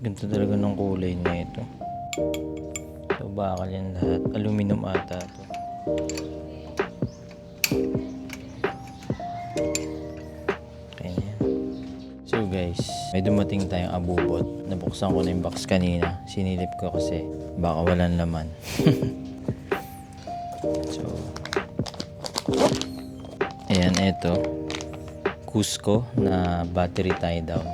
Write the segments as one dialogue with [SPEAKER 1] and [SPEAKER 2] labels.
[SPEAKER 1] Ganito talaga ng kulay na ito. So bakal yan lahat. Aluminum ata to. Kaya yan. So guys, may dumating tayong abubot. Nabuksan ko na yung box kanina. Sinilip ko kasi baka walang laman. So ayan, ito Cusco na battery tie down.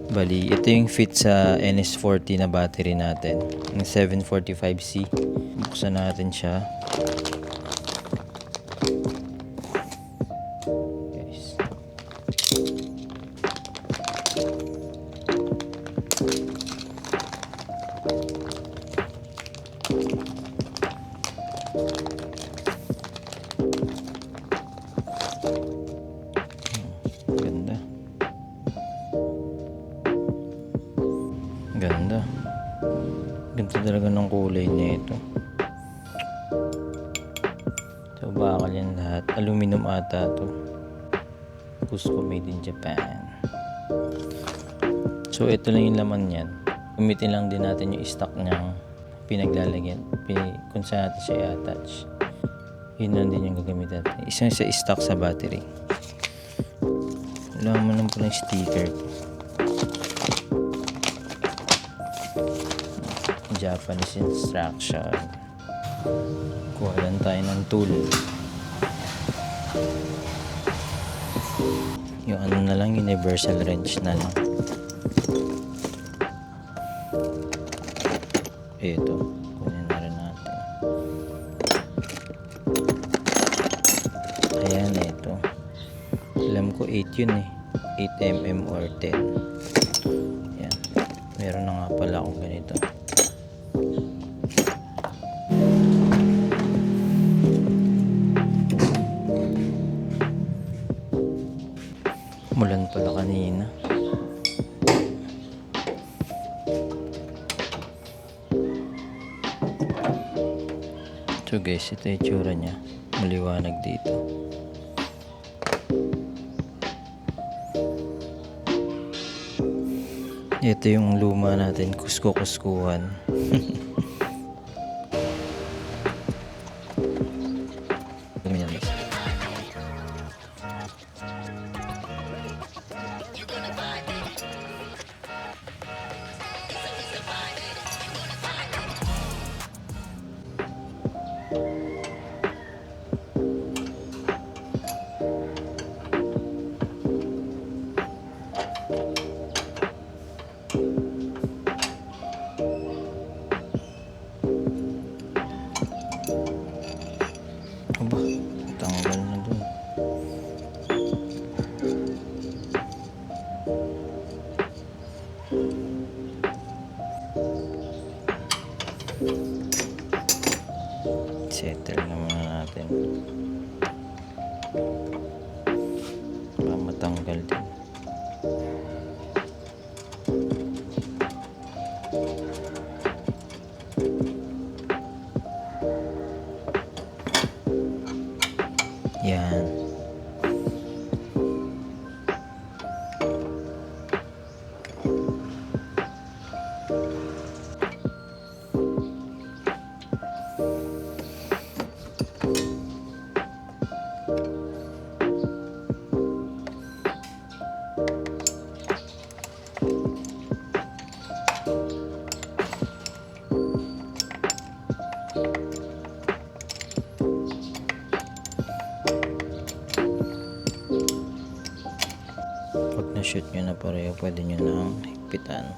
[SPEAKER 1] Bali, ito yung fit sa NS40 na battery natin, yung 745C. Buksan natin siya. Guys. Ganda. Ganda. Ganda talaga ng kulay nito. So bakal yan lahat. Aluminum ata to. Cusco made in Japan. So ito lang yung laman yan. Gamitin lang din natin yung stock niyang pinaglalagyan. Kung saan natin siya i-attach. Yun lang din yung gagamitin natin. Isang sa stock sa battery. Wala mo lang palang sticker. Japanese instruction. Kuha lang tayo ng tool. Yung ano na lang, universal wrench na lang. Ito, kunin na rin natin. Ayan, ito. Alam ko 8 yun eh. 8mm or 10. Ayan. Meron na nga pala akong ganito. Mulan pala kanina. So guys, ito yung tsura niya. Maliwanag dito. Ito yung luma natin, kuskuhan. Aba, tanggal na dun. Settle na muna natin. Para matanggal din. Yan. Pag na-shoot nyo na pareho, pwede nyo nang higpitan.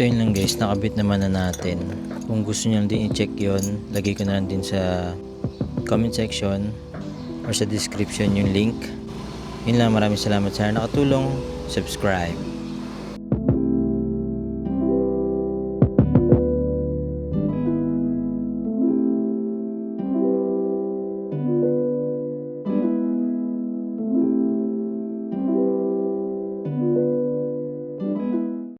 [SPEAKER 1] So yun lang guys, nakabit naman na natin. Kung gusto nyo lang din i-check yon, lagay ko na lang din sa comment section or sa description yung link. Yun lang, maraming salamat sa nakatulong. Subscribe.